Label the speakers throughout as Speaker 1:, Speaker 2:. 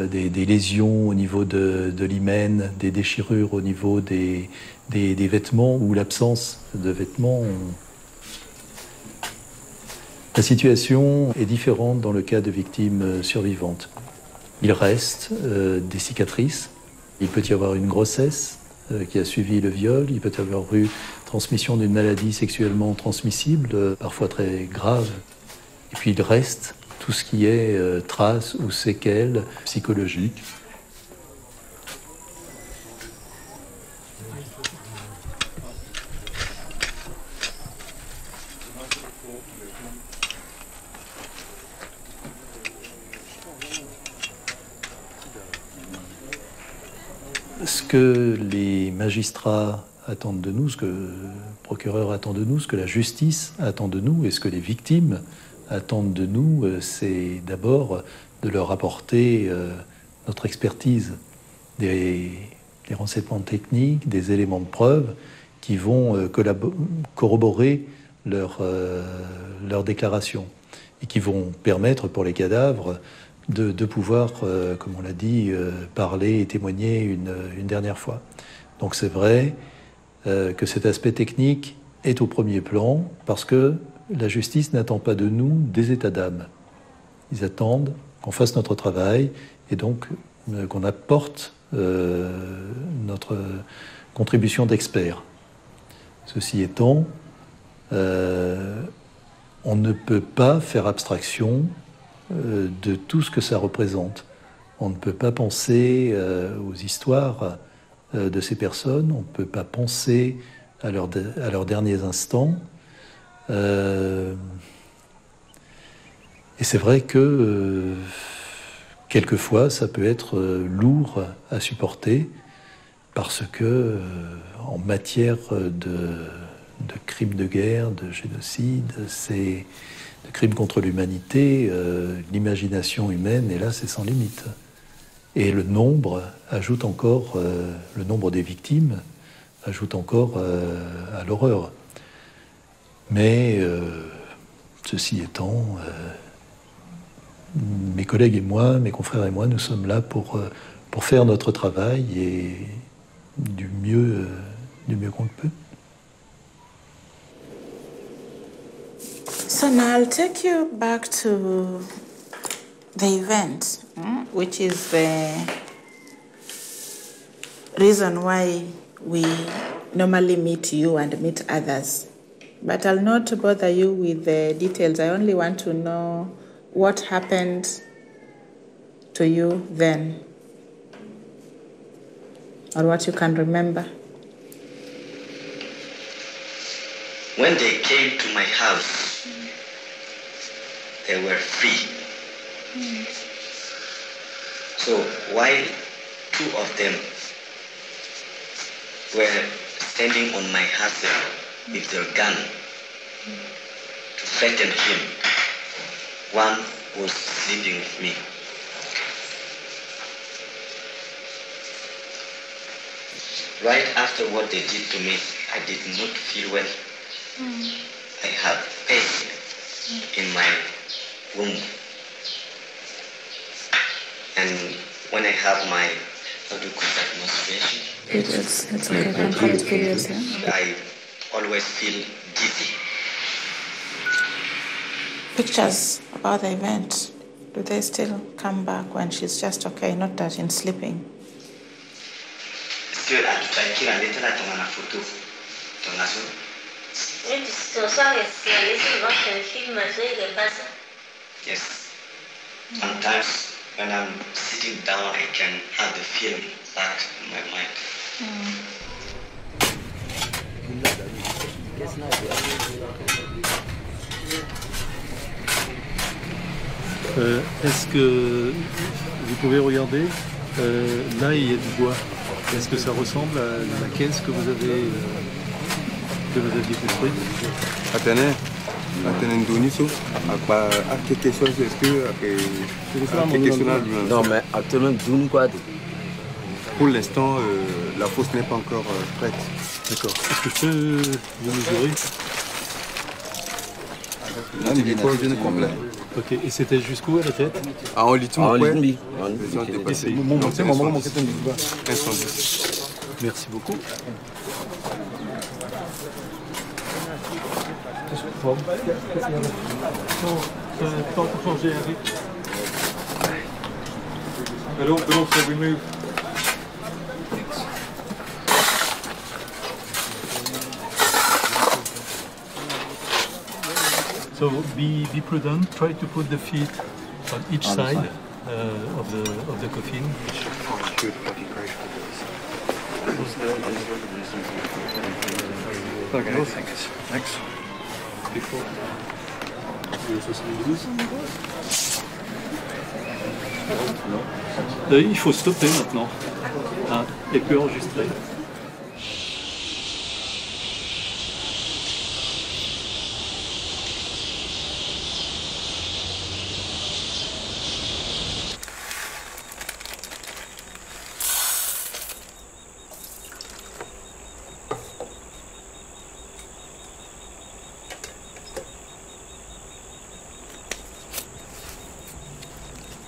Speaker 1: des lésions au niveau de l'hymen, des déchirures au niveau des vêtements ou l'absence de vêtements. La situation est différente dans le cas de victimes survivantes. Il reste des cicatrices, il peut y avoir une grossesse qui a suivi le viol, il peut y avoir eu transmission d'une maladie sexuellement transmissible, parfois très grave. Et puis il reste tout ce qui est traces ou séquelles psychologiques. Ce que les magistrats attendent de nous, ce que le procureur attend de nous, ce que la justice attend de nous et ce que les victimes attendent de nous, c'est d'abord de leur apporter notre expertise, des renseignements techniques, des éléments de preuve qui vont corroborer leur déclaration et qui vont permettre pour les cadavres de pouvoir, comme on l'a dit, parler et témoigner une dernière fois. Donc c'est vrai que cet aspect technique est au premier plan parce que la justice n'attend pas de nous des états d'âme. Ils attendent qu'on fasse notre travail et donc qu'on apporte notre contribution d'expert. Ceci étant, on ne peut pas faire abstraction de tout ce que ça représente. On ne peut pas penser aux histoires de ces personnes, on ne peut pas penser à leurs derniers instants. Et c'est vrai que quelquefois ça peut être lourd à supporter parce que en matière de crimes de guerre, de génocide, de crimes contre l'humanité, l'imagination humaine, et là c'est sans limite. Et le nombre ajoute encore, le nombre des victimes ajoute encore à l'horreur. Mais ceci étant, mes collègues et moi, mes confrères et moi, nous sommes là pour faire notre travail et du mieux qu'on le peut.
Speaker 2: So now I'll take you back to the event, which is the reason why we normally meet you and meet others. But I'll not bother you with the details. I only want to know what happened to you then, or what you can remember.
Speaker 3: When they came to my house, they were free. So while two of them were standing on my husband with their gun to threaten him, one was sleeping with me. Right after what they did to me, I did not feel well. I had pain in my womb. And when I have my, how do you call that, masturbation?
Speaker 2: It's okay, can call it periods, yeah?
Speaker 3: I always feel dizzy.
Speaker 2: Pictures about the event, do they still come back when she's just okay, not that in sleeping?
Speaker 3: Est-ce que tu as écrit la photo ton asso? Yes. Sometimes when I'm sitting down, I can have the feeling back in my mind.
Speaker 1: Est-ce que vous pouvez regarder là il y a du bois. Est-ce que ça ressemble à la caisse que vous aviez construite?
Speaker 4: Non, mais actuellement, d'où quoi?
Speaker 5: Pour l'instant, la fosse n'est pas encore prête.
Speaker 1: D'accord. Est-ce que je peux vous mesurer?
Speaker 5: Là, il est pas complet.
Speaker 1: Ok, et c'était jusqu'où à la tête?
Speaker 5: Ah, on lit tout
Speaker 4: Ah,
Speaker 5: mon
Speaker 4: on
Speaker 5: coin.
Speaker 4: lit.
Speaker 1: Merci beaucoup. So be prudent. Try to put the feet on each side of the coffin. Okay, thanks. Thanks. Before. Il faut stopper maintenant. Ah, et puis enregistrer.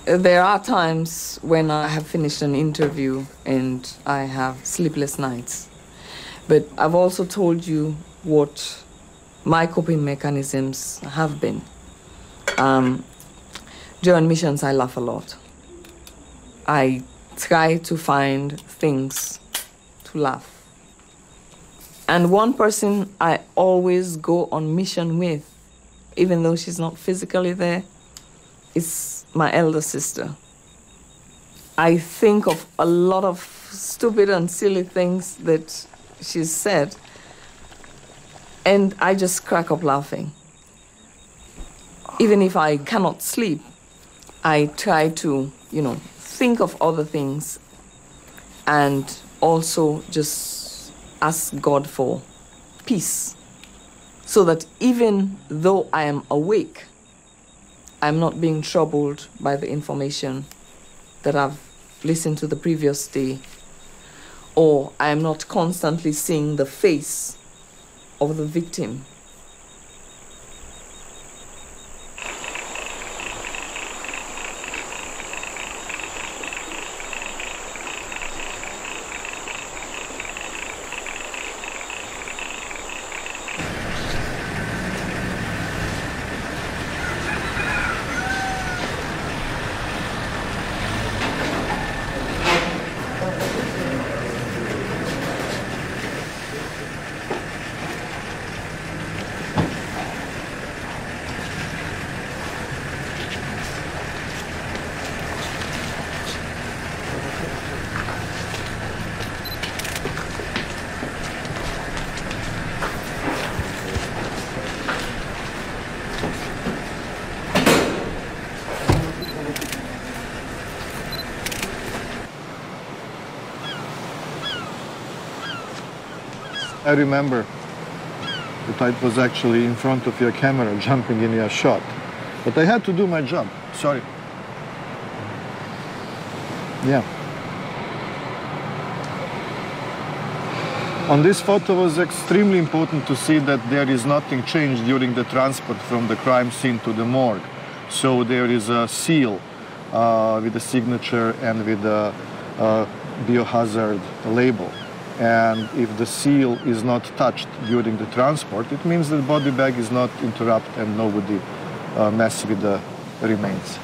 Speaker 6: There are times when I have finished an interview and I have sleepless nights. But I've also told you what my coping mechanisms have been. During missions, I laugh a lot. I try to find things to laugh. And one person I always go on mission with, even though she's not physically there, is my elder sister. I think of a lot of stupid and silly things that she's said, and I just crack up laughing. Even if I cannot sleep, I try to, think of other things and also just ask God for peace, so that even though I am awake, I'm not being troubled by the information that I've listened to the previous day, or I am not constantly seeing the face of the victim.
Speaker 7: I remember that I was actually in front of your camera, jumping in your shot. But I had to do my job, sorry. Yeah. On this photo it was extremely important to see that there is nothing changed during the transport from the crime scene to the morgue. So there is a seal with a signature and with a biohazard label. And if the seal is not touched during the transport, it means that the body bag is not interrupted and nobody mess with the remains.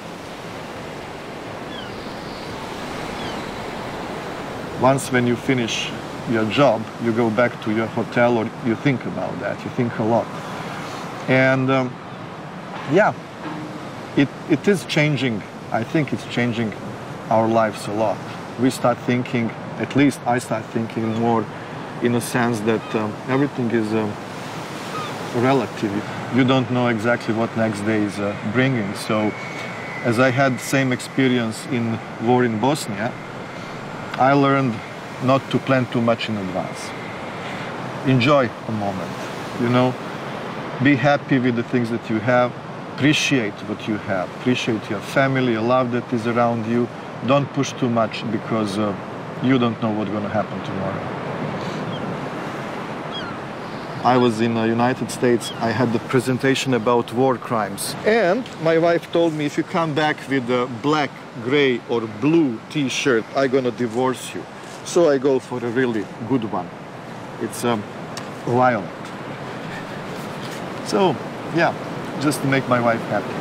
Speaker 7: Once when you finish your job, you go back to your hotel or you think about that, you think a lot. And yeah, it is changing. I think it's changing our lives a lot. We start thinking, at least I start thinking more in a sense that everything is relative. You don't know exactly what next day is bringing. So as I had the same experience in war in Bosnia, I learned not to plan too much in advance. Enjoy a moment, you know, be happy with the things that you have, appreciate what you have, appreciate your family, your love that is around you. Don't push too much because you don't know what's going to happen tomorrow. I was in the United States, I had the presentation about war crimes. And my wife told me, if you come back with a black, gray, or blue t-shirt, I'm gonna divorce you. So I go for a really good one. It's violent. So, yeah, just to make my wife happy.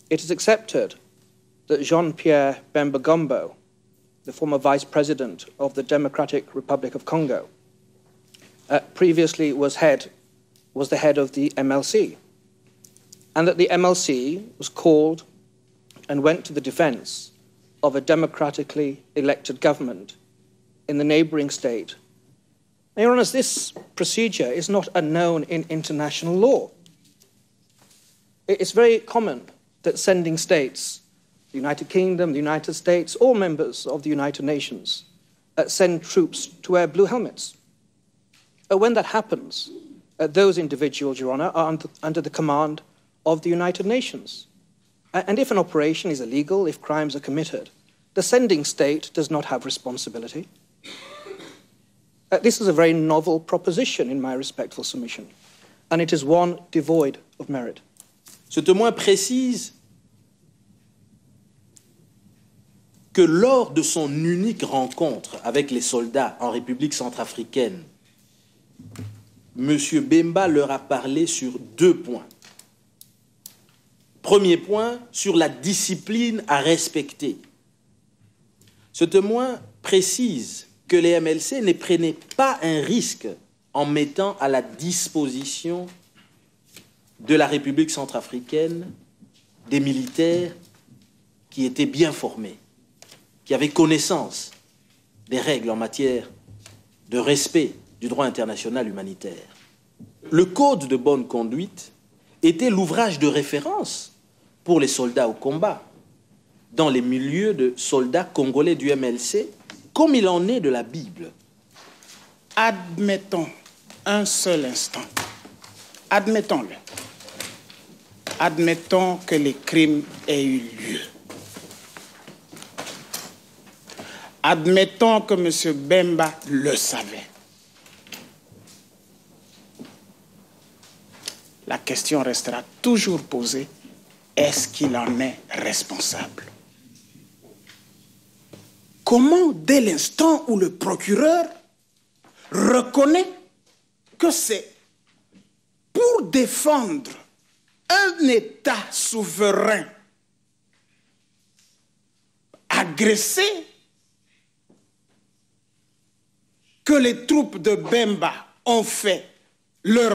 Speaker 8: It is accepted that Jean-Pierre Bemba Gombo, the former vice president of the Democratic Republic of Congo, previously was the head of the MLC, and that the MLC was called and went to the defense of a democratically elected government in the neighboring state. Now, Your Honours, this procedure is not unknown in international law. It's very common that sending states, the United Kingdom, the United States, all members of the United Nations, send troops to wear blue helmets. When that happens, those individuals, Your Honour, are under the command of the United Nations. And if an operation is illegal, if crimes are committed, the sending state does not have responsibility. This is a very novel proposition, in my respectful submission, and it is one devoid of merit.
Speaker 9: Ce témoin précise que lors de son unique rencontre avec les soldats en République centrafricaine, M. Bemba leur a parlé sur 2 points. Premier point, sur la discipline à respecter. Ce témoin précise que les MLC ne prenaient pas un risque en mettant à la disposition de la République centrafricaine des militaires qui étaient bien formés, qui avaient connaissance des règles en matière de respect du droit international humanitaire. Le code de bonne conduite était l'ouvrage de référence pour les soldats au combat dans les milieux de soldats congolais du MLC, comme il en est de la Bible.
Speaker 10: Admettons un seul instant, admettons-le. Admettons que les crimes aient eu lieu. Admettons que M. Bemba le savait. La question restera toujours posée, est-ce qu'il en est responsable? Comment, dès l'instant où le procureur reconnaît que c'est pour défendre un État souverain agressé que les troupes de Bemba ont fait leur